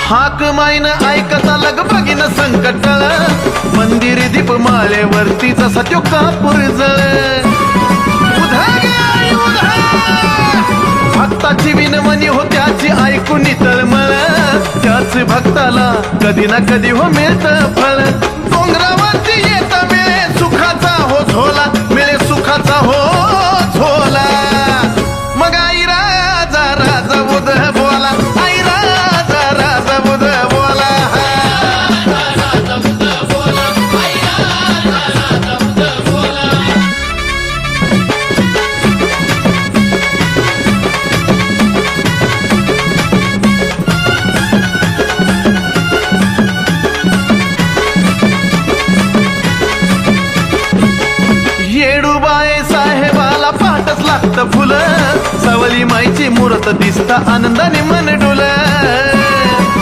हाक माईन ऐकता लग बघीन संकटळ मंदिर दीप माळेवरती जसा त्यो कापूर जळ भक्ताची विनवणी हो त्याची ऐकून तळमळ त्याच भक्ताला कधी ना कधी हो मिळत फळ डोंगरावरती येत मिळे सुखाचा हो झोला मिळे सुखाचा हो झोला मग आई राजा राजा बुध बोला आई राजा राजा बुध बोला येडूबाई साहेबाला पाठच लागत फुलं सावली माईची मूर्त दिसता आनंदाने मन डोल